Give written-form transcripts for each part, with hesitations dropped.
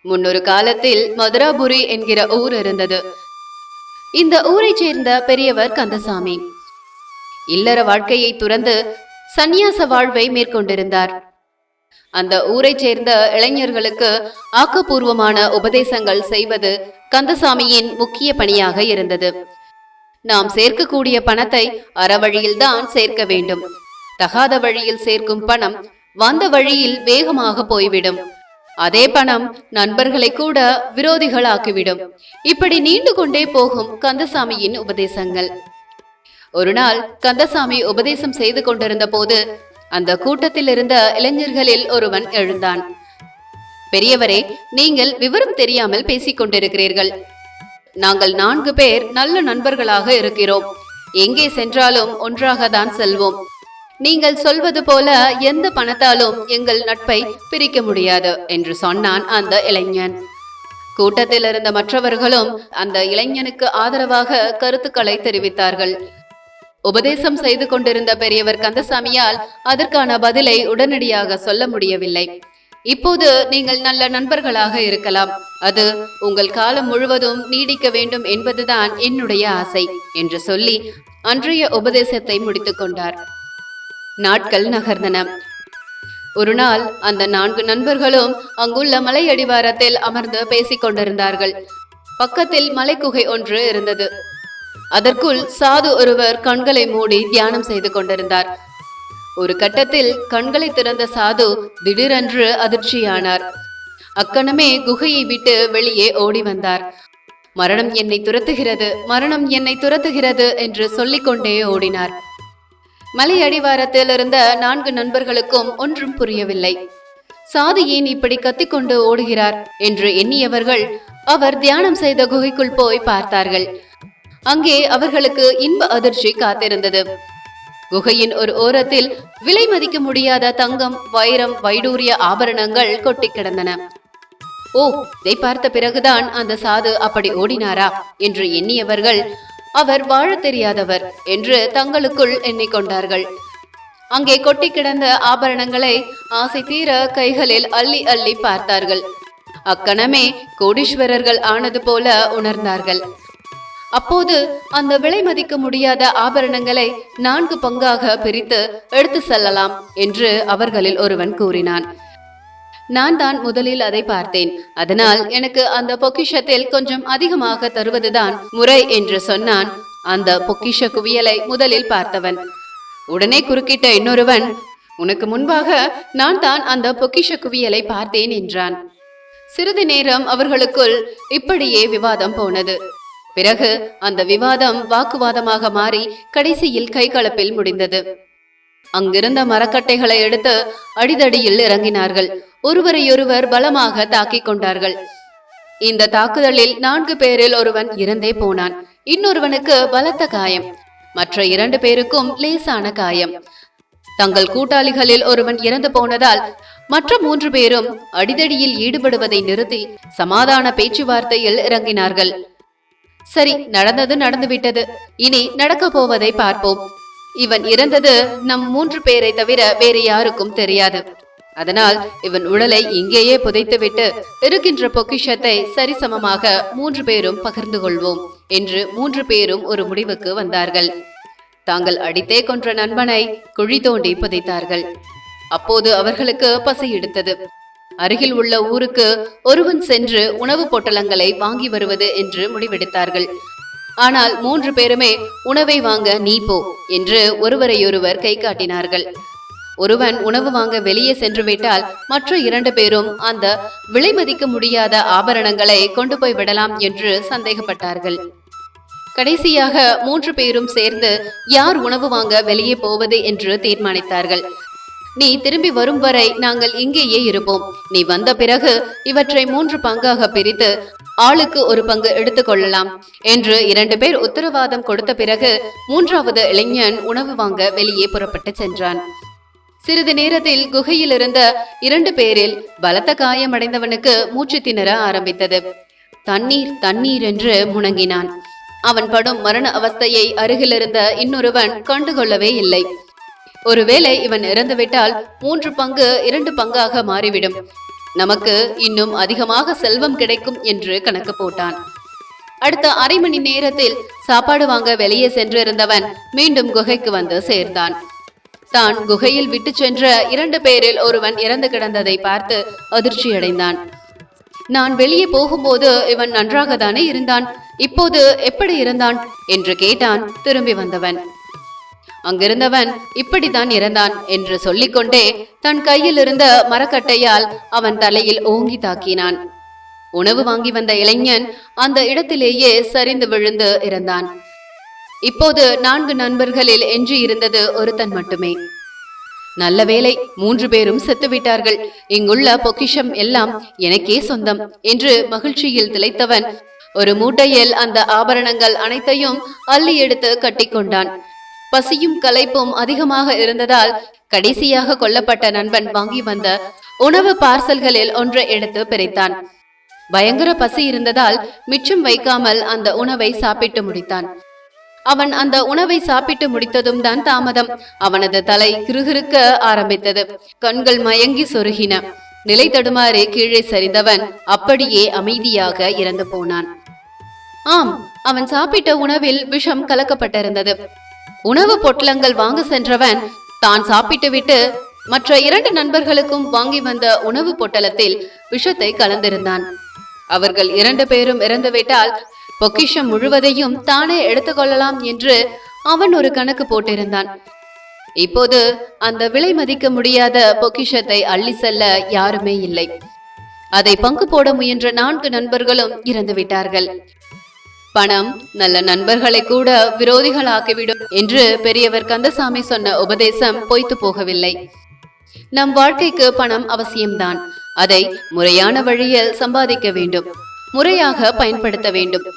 முன்னொரு காலத்தில் மதுராபுரி என்கிற ஊர் இருந்தது. இந்த ஊரை சேர்ந்த பெரியவர் கந்தசாமி இல்லற வாழ்க்கையை துறந்து சந்நியாச வாழ்வை மேற்கொண்டிருந்தார். அந்த ஊரை சேர்ந்த இளைஞர்களுக்கு ஆக்கப்பூர்வமான உபதேசங்கள் செய்வது கந்தசாமியின் முக்கிய பணியாக இருந்தது. நாம் சேர்க்கக்கூடிய பணத்தை அறவழியில்தான் சேர்க்க வேண்டும். தகாத வழியில் சேர்க்கும் பணம் வந்த வழியில் வேகமாக போய்விடும். அதே பணம் நண்பர்களை கூட விரோதிகளாக்கிவிடும். இப்படி நீண்டு கொண்டே போகும் கந்தசாமியின் உபதேசங்கள். ஒரு நாள் கந்தசாமி உபதேசம் செய்து கொண்டிருந்த போது அந்த கூட்டத்தில் இருந்த இளைஞர்களில் ஒருவன் எழுந்தான். பெரியவரே, நீங்கள் விவரம் தெரியாமல் பேசிக் கொண்டிருக்கிறீர்கள். நாங்கள் 4 பேர் நல்ல நண்பர்களாக இருக்கிறோம். எங்கே சென்றாலும் ஒன்றாக தான் செல்வோம். நீங்கள் சொல்வது போல எந்த பணத்தாலும் எங்கள் நட்பை பிரிக்க முடியாது என்று சொன்னான் அந்த இளைஞன். கூட்டத்தில் இருந்த மற்றவர்களும் அந்த இளைஞனுக்கு ஆதரவாக கருத்துக்களை தெரிவித்தார்கள். உபதேசம் செய்து கொண்டிருந்த பெரியவர் கந்தசாமியால் அதற்கான பதிலை உடனடியாக சொல்ல முடியவில்லை. இப்போது நீங்கள் நல்ல நண்பர்களாக இருக்கலாம். அது உங்கள் காலம் முழுவதும் நீடிக்க வேண்டும் என்பதுதான் என்னுடைய ஆசை என்று சொல்லி அன்றைய உபதேசத்தை முடித்துக் கொண்டார். நாட்கள் நகர்ந்தன. ஒரு நாள் அந்த 4 நண்பர்களும் அங்குள்ள மலை அடிவாரத்தில் அமர்ந்து பேசிக் கொண்டிருந்தார்கள். பக்கத்தில் மலைக்குகை ஒன்று இருந்தது. அதற்குள் சாது ஒருவர் கண்களை மூடி தியானம் செய்து கொண்டிருந்தார். ஒரு கட்டத்தில் கண்களை திறந்த சாது திடீரென்று அதிர்ச்சியானார். அக்கணமே குகையை விட்டு வெளியே ஓடி வந்தார். மரணம் என்னை துரத்துகிறது, மரணம் என்னை துரத்துகிறது என்று சொல்லிக்கொண்டே ஓடினார். மலை அடிவாரத்தில் இருந்த 4 நண்பர்களுக்கும் ஒன்றும் புரியவில்லை. சாது ஏன் இப்படி கத்திக்கொண்டு ஓடுகிறார் என்று எண்ணியவர்கள் அவர் தியானம் செய்த குகைக்குள் போய் பார்த்தார்கள். அங்கே அவர்களுக்கு இன்ப அதிர்ச்சி காத்திருந்தது. குகையின் ஒரு ஓரத்தில் விலை மதிக்க முடியாத தங்கம், வைரம், வைடூரிய ஆபரணங்கள் கொட்டி கிடந்தன. ஓ, இதை பார்த்த பிறகுதான் அந்த சாது அப்படி ஓடினாரா என்று எண்ணியவர்கள் அவர் வாழ தெரியாதவர் என்று தங்களுக்குள் எண்ணிக்கொண்டார்கள். அங்கே கொட்டி கிடந்த ஆபரணங்களை ஆசை தீர கைகளில் அள்ளி அள்ளி பார்த்தார்கள். அக்கணமே கோடீஸ்வரர்கள் ஆனது போல உணர்ந்தார்கள். அப்போது அந்த விலை மதிக்க முடியாத ஆபரணங்களை 4 பங்காக பிரித்து எடுத்து செல்லலாம் என்று அவர்களில் ஒருவன் கூறினான். நான் தான் முதலில் அதை பார்த்தேன். அதனால் எனக்கு அந்த பொக்கிஷத்தில் கொஞ்சம் அதிகமாக தருவதுதான் முறை என்று சொன்னான் அந்த பொக்கிஷ குவியலை முதலில் பார்த்தவன். உடனே குறுக்கிட்ட இன்னொருவன், உனக்கு முன்பாக நான் தான் அந்த பொக்கிஷ குவியலை பார்த்தேன் என்றான். சிறிது நேரம் அவர்களுக்குள் இப்படியே விவாதம் போனது. பிறகு அந்த விவாதம் வாக்குவாதமாக மாறி கடைசியில் கைகலப்பில் முடிந்தது. அங்கிருந்த மரக்கட்டைகளை எடுத்து அடிதடியில் இறங்கினார்கள். ஒருவரையொருவர் பலமாக தாக்கிக் கொண்டார்கள். இந்த தாக்குதலில் 4 பேரில் ஒருவன் இறந்தே போனான். இன்னொருவனுக்கு பலத்த காயம். மற்ற 2 பேருக்கும் லேசான காயம். தங்கள் கூட்டாளிகளில் ஒருவன் இறந்து போனதால் மற்ற 3 பேரும் அடிதடியில் ஈடுபடுவதை நிறுத்தி சமாதான பேச்சுவார்த்தையில் இறங்கினார்கள். சரி, நடந்தது நடந்துவிட்டது. இனி நடக்க போவதை பார்ப்போம். இவன் இறந்தது நம் 3 பேரை தவிர வேறு யாருக்கும் தெரியாது. அதனால் இவன் உடலை இங்கேயே புதைத்துவிட்டு இருக்கின்ற பொக்கிஷத்தை சரிசமமாக 3 பேரும் பகிர்ந்து கொள்வோம் என்று 3 பேரும் ஒரு முடிவுக்கு வந்தார்கள். தாங்கள் அடித்தே கொன்ற நண்பனை குழி தோண்டி புதைத்தார்கள். அப்போது அவர்களுக்கு பசி எடுத்தது. அருகில் உள்ள ஊருக்கு ஒருவன் சென்று உணவு பொட்டலங்களை வாங்கி வருவது என்று முடிவெடுத்தார்கள். ஆனால் 3 பேருமே உணவை வாங்க நீ போ என்று ஒருவரையொருவர் கை காட்டினார்கள். ஒருவன் உணவு வாங்க வெளியே சென்று விட்டால் மற்ற 2 பேரும் அந்த விலை மதிக்க முடியாத ஆபரணங்களை கொண்டு போய் விடலாம் என்று சந்தேகப்பட்டார்கள். கடைசியாக 3 பேரும் சேர்ந்து யார் உணவு வாங்க வெளியே போவது என்று தீர்மானித்தார்கள். நீ திரும்பி வரும் வரை நாங்கள் இங்கேயே இருப்போம். நீ வந்த பிறகு இவற்றை 3 பங்காக பிரித்து ஆளுக்கு ஒரு பங்கு எடுத்துக்கொள்ளலாம் என்று 2 பேர் உத்தரவாதம் கொடுத்த பிறகு 3வது இளைஞன் உணவு வாங்க வெளியே புறப்பட்டு சென்றான். சிறிது நேரத்தில் குகையில் இருந்த 2 பேரில் பலத்த காயமடைந்தவனுக்கு மூச்சு திணற ஆரம்பித்தது. தண்ணீர் தண்ணீர் என்று முணங்கினான். அவன் படும் மரண அவஸ்தையை அருகிலிருந்த இன்னொருவன் கண்டுகொள்ளவே இல்லை. ஒருவேளை இவன் இறந்துவிட்டால் 3 பங்கு 2 பங்காக மாறிவிடும். நமக்கு இன்னும் அதிகமாக செல்வம் கிடைக்கும் என்று கணக்கு போட்டான். அடுத்த அரை மணி நேரத்தில் சாப்பாடு வாங்க வெளியே சென்றிருந்தவன் மீண்டும் குகைக்கு வந்து சேர்ந்தான். தான் குகையில் விட்டு சென்ற 2 பேரில் ஒருவன் இறந்து கிடந்ததை பார்த்து அதிர்ச்சியடைந்தான். நான் வெளியே போகும்போது இவன் நன்றாக தானே இருந்தான், இப்போது எப்படி இருந்தான் என்று கேட்டான் திரும்பி வந்தவன். அங்கிருந்தவன் இப்படித்தான் இறந்தான் என்று சொல்லிக்கொண்டே தன் கையில் இருந்த மரக்கட்டையால் அவன் தலையில் ஓங்கி தாக்கினான். உணவு வாங்கி வந்த இளைஞன் அந்த இடத்திலேயே சரிந்து விழுந்து இறந்தான். இப்போது 4 நண்பர்களில் எஞ்சி இருந்தது ஒருத்தன் மட்டுமே. நல்ல வேளை 3 பேரும் செத்துவிட்டார்கள். இங்குள்ள பொக்கிஷம் எல்லாம் எனக்கே சொந்தம் என்று மகிழ்ச்சியில் திளைத்தவன் ஒரு மூட்டையில் அந்த ஆபரணங்கள் அனைத்தையும் அள்ளி எடுத்து கட்டிக்கொண்டான். பசியும் களைப்பும் அதிகமாக இருந்ததால் கடைசியாக கொல்லப்பட்ட நண்பன் வாங்கி வந்த உணவு பார்சல்களில் ஒன்றை எடுத்து பிரித்தான். பயங்கர பசி இருந்ததால் மிச்சம் வைக்காமல் அந்த உணவை சாப்பிட்டு முடித்தான். அவன் அந்த உணவை சாப்பிட்டு முடித்ததும் தான் தாமதம். அவனது தலை கிறுகிறுக்க ஆரம்பித்தது. கண்கள் மயங்கி சொருகின. நிலை தடுமாறி கீழே சரிந்தவன் அப்படியே அமைதியாக இறந்து போனான். ஆம், அவன் சாப்பிட்ட உணவில் விஷம் கலக்கப்பட்டிருந்தது. உணவு பொட்டலங்கள் வாங்க சென்றவன் தான் சாப்பிட்டு விட்டு மற்ற 2 நண்பர்களுக்கும் வாங்கி வந்த உணவு பொட்டலத்தில் விஷத்தை கலந்திருந்தான். அவர்கள் 2 பேரும் இறந்துவிட்டால் பொக்கிஷம் முழுவதையும் தானே எடுத்துக்கொள்ளலாம் என்று அவன் ஒரு கணக்கு போட்டிருந்தான். இப்போது அந்த விலை மதிக்க முடியாத பொக்கிஷத்தை அள்ளி செல்ல யாருமே இல்லை. அதை பங்கு போட முயன்ற 4 நண்பர்களும் இறந்து விட்டார்கள். பணம் நல்ல நண்பர்களை கூட விரோதிகளாக்கிவிடும் என்று பெரியவர் கந்தசாமி சொன்ன உபதேசம் பொய்த்து போகவில்லை. நம் வாழ்க்கைக்கு பணம் அவசியம்தான். அதை முறையான வழியில் சம்பாதிக்க வேண்டும், முறையாக பயன்படுத்த வேண்டும்.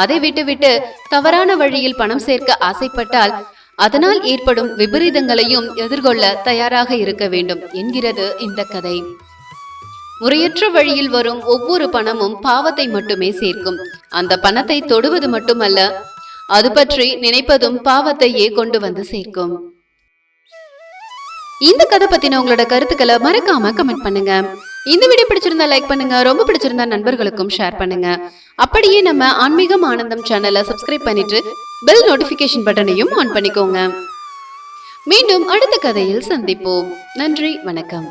அதை விட்டுவிட்டு தவறான வழியில் பணம் சேர்க்க ஆசைப்பட்டால் அதனால் ஏற்படும் விபரீதங்களையும் எதிர்கொள்ள தயாராக இருக்க வேண்டும் என்கிறது இந்த கதை. முறையற்ற வழியில் வரும் ஒவ்வொரு பணமும் பாவத்தை மட்டுமே சேர்க்கும். அந்த பணத்தை தொடுவது மட்டுமல்ல, அது பற்றி நினைப்பதும் பாவத்தையே கொண்டு வந்து சேர்க்கும். இந்த கதை பத்தின உங்களோட கருத்துக்களை மறக்காம கமெண்ட் பண்ணுங்க. இந்த வீடியோ பிடிச்சிருந்தா லைக் பண்ணுங்க, ரொம்ப பிடிச்சிருந்தா நண்பர்களுக்கும் ஷேர் பண்ணுங்க. அப்படியே நம்ம ஆன்மீகம் ஆனந்தம் சேனலை சப்ஸ்கிரைப் பண்ணிட்டு பெல் நோட்டிபிகேஷன் பட்டனையும் ஆன் பண்ணிக்கோங்க. மீண்டும் அடுத்த கதையில் சந்திப்போம். நன்றி, வணக்கம்.